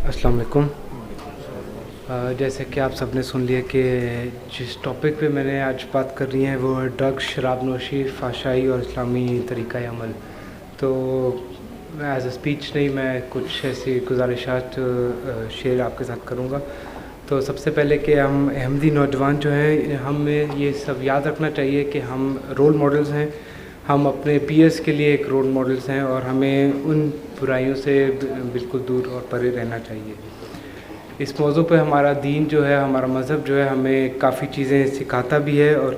السلام علیکم. جیسے کہ آپ سب نے سن لیا کہ جس ٹاپک پہ میں نے آج بات کرنی ہے وہ ڈرگ، شراب نوشی، فحشائی اور اسلامی طریقہ عمل. تو ایز اے اسپیچ نہیں، میں کچھ ایسی گزارشات شیئر آپ کے ساتھ کروں گا. تو سب سے پہلے کہ ہم احمدی نوجوان جو ہیں، ہمیں یہ سب یاد رکھنا چاہیے کہ ہم رول ماڈلز ہیں. ہم اپنے پیئرس کے لیے ایک رول ماڈلز ہیں اور ہمیں ان برائیوں سے بالکل دور اور پرے رہنا چاہیے. اس موضوع پہ ہمارا دین جو ہے، ہمارا مذہب جو ہے، ہمیں کافی چیزیں سکھاتا بھی ہے اور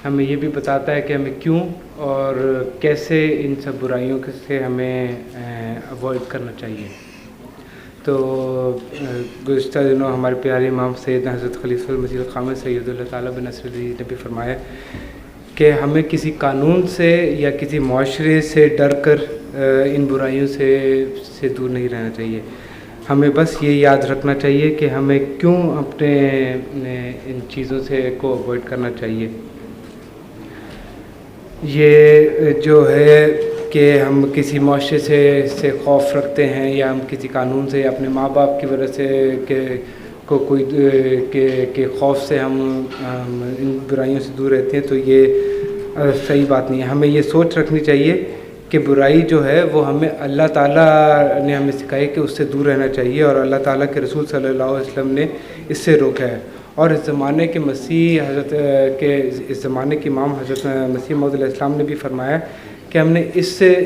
ہمیں یہ بھی بتاتا ہے کہ ہمیں کیوں اور کیسے ان سب برائیوں سے ہمیں اوائڈ کرنا چاہیے. تو گزشتہ دنوں ہمارے پیارے امام سیدنا حضرت خلیفہ المسیح الخامس سید اللہ تعالیٰ بن نصر العزیز نے بھی فرمایا کہ ہمیں کسی قانون سے یا کسی معاشرے سے ڈر کر ان برائیوں سے دور نہیں رہنا چاہیے. ہمیں بس یہ یاد رکھنا چاہیے کہ ہمیں کیوں اپنے ان چیزوں کو اوائڈ کرنا چاہیے. یہ جو ہے کہ ہم کسی معاشرے سے خوف رکھتے ہیں یا ہم کسی قانون سے یا اپنے ماں باپ کی وجہ سے کہ خوف سے ہم ان برائیوں سے دور رہتے ہیں، تو یہ صحیح بات نہیں ہے. ہمیں یہ سوچ رکھنی چاہیے کہ برائی جو ہے وہ ہمیں اللہ تعالیٰ نے ہمیں سکھائی کہ اس سے دور رہنا چاہیے، اور اللہ تعالیٰ کے رسول صلی اللہ علیہ وسلم نے اس سے روکا ہے. اور اس زمانے کے اس زمانے کے امام حضرت مسیح موعود علیہ السلام نے بھی فرمایا کہ ہم نے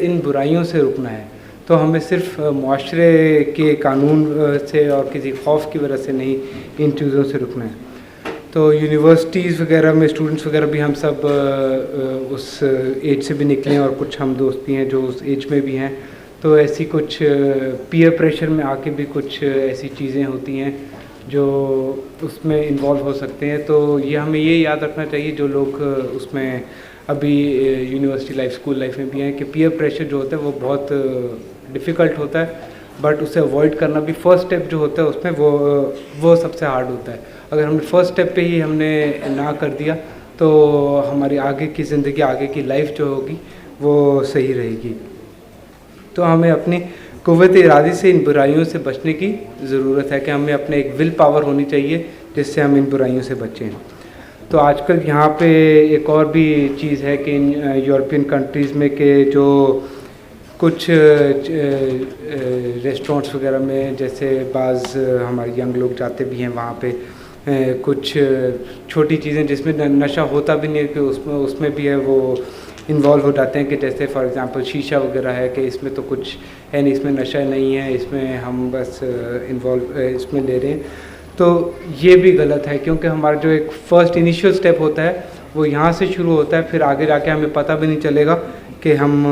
ان برائیوں سے رکنا ہے. تو ہمیں صرف معاشرے کے قانون سے اور کسی خوف کی وجہ سے نہیں ان چیزوں سے رکنا ہے. تو یونیورسٹیز وغیرہ میں اسٹوڈنٹس وغیرہ بھی ہم سب اس ایج سے بھی نکلے ہیں، اور کچھ ہم دوست بھی ہیں جو اس ایج میں بھی ہیں. تو ایسی کچھ پیئر پریشر میں آ کے بھی کچھ ایسی چیزیں ہوتی ہیں جو اس میں انوالو ہو سکتے ہیں. تو ہمیں یہ یاد رکھنا چاہیے جو لوگ اس میں ابھی یونیورسٹی لائف، اسکول لائف میں بھی ہیں، کہ پیئر پریشر جو ہوتا ہے وہ بہت ڈیفیکلٹ ہوتا ہے، بٹ اسے اوائڈ کرنا بھی فرسٹ اسٹیپ جو ہوتا ہے اس میں وہ سب سے ہارڈ ہوتا ہے. اگر ہم نے فرسٹ اسٹیپ پہ ہی ہم نے نہ کر دیا تو ہماری آگے کی زندگی، آگے کی لائف جو ہوگی وہ صحیح رہے گی. تو ہمیں اپنی قوت ارادی سے ان برائیوں سے بچنے کی ضرورت ہے، کہ ہمیں اپنے ایک ول پاور ہونی چاہیے جس سے ہم ان برائیوں سے بچیں. تو آج کل یہاں پہ ایک اور بھی چیز ہے کہ ان یورپین کنٹریز میں کہ جو کچھ ریسٹورینٹس وغیرہ میں، جیسے بعض ہمارے ینگ لوگ جاتے بھی ہیں وہاں پہ، کچھ چھوٹی چیزیں جس میں نشہ ہوتا بھی نہیں ہے کہ اس میں بھی ہے وہ انوالو ہو جاتے ہیں. کہ جیسے فار ایگزامپل شیشہ وغیرہ ہے کہ اس میں تو کچھ ہے نہیں، اس میں نشہ نہیں ہے، اس میں ہم بس اس میں لے رہے ہیں. تو یہ بھی غلط ہے، کیونکہ ہمارا جو ایک فرسٹ انیشیل سٹیپ ہوتا ہے وہ یہاں سے شروع ہوتا ہے، پھر آگے جا کے ہمیں پتہ بھی نہیں چلے گا کہ ہم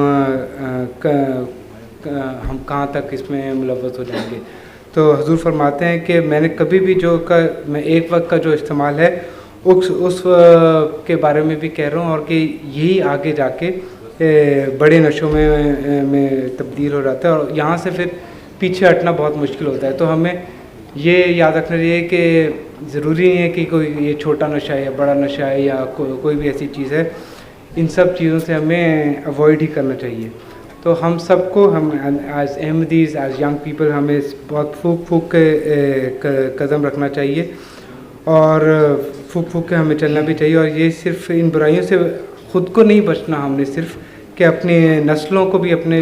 کہاں تک اس میں ملوث ہو جائیں گے. تو حضور فرماتے ہیں کہ میں نے کبھی بھی میں ایک وقت کا جو استعمال ہے اس کے بارے میں بھی کہہ رہا ہوں، اور کہ یہی آگے جا کے بڑے نشوں میں تبدیل ہو جاتا ہے، اور یہاں سے پھر پیچھے ہٹنا بہت مشکل ہوتا ہے. تو ہمیں یہ یاد رکھنا چاہیے کہ ضروری نہیں ہے کہ کوئی یہ چھوٹا نشہ ہے یا بڑا نشہ ہے یا کوئی بھی ایسی چیز ہے، ان سب چیزوں سے ہمیں اوائڈ ہی کرنا چاہیے. تو ہم سب کو، ہم as Ahmadis, as young people, ہمیں بہت پھونک کے قدم رکھنا چاہیے، اور پھونک کے ہمیں چلنا بھی چاہیے. اور یہ صرف ان برائیوں سے خود کو نہیں بچنا، ہم نے صرف کہ اپنی نسلوں کو بھی، اپنے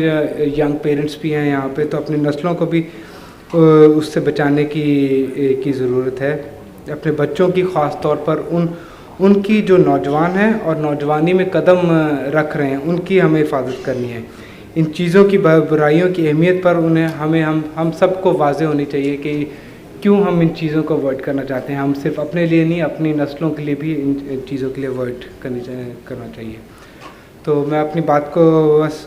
ینگ پیرنٹس بھی ہیں یہاں پہ، تو اپنی نسلوں کو بھی اس سے بچانے کی ضرورت ہے. اپنے بچوں کی خاص طور پر ان کی جو نوجوان ہیں اور نوجوانی میں قدم رکھ رہے ہیں، ان کی ہمیں حفاظت کرنی ہے. ان چیزوں کی، برائیوں کی اہمیت پر ہم سب کو واضح ہونی چاہیے کہ کیوں ہم ان چیزوں کو اوائڈ کرنا چاہتے ہیں. ہم صرف اپنے لیے نہیں، اپنی نسلوں کے لیے بھی ان چیزوں کے لیے اوائڈ کرنا چاہیے. تو میں اپنی بات کو بس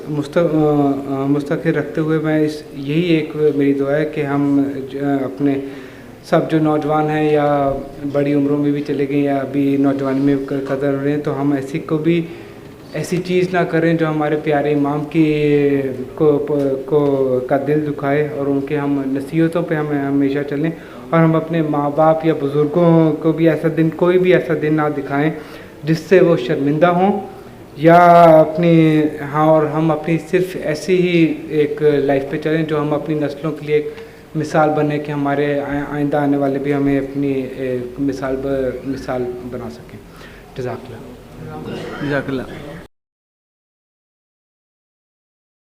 مستقل رکھتے ہوئے یہی ایک میری دعا ہے کہ ہم اپنے سب جو نوجوان ہیں یا بڑی عمروں میں بھی چلے گئے یا ابھی نوجوانی میں قدر ہو رہے ہیں، تو ہم ایسی چیز نہ کریں جو ہمارے پیارے امام کا دل دکھائے، اور ان کے ہم نصیحتوں پہ ہمیں ہمیشہ چلیں، اور ہم اپنے ماں باپ یا بزرگوں کو بھی کوئی بھی ایسا دن نہ دکھائیں جس سے وہ شرمندہ ہوں، یا اور ہم اپنی صرف ایسی ہی ایک لائف پہ چلیں جو ہم اپنی نسلوں کے لیے ایک مثال بنے کہ ہمارے آئندہ آنے والے بھی ہمیں اپنی مثال بنا سکیں. جزاک اللہ. جزاک اللہ.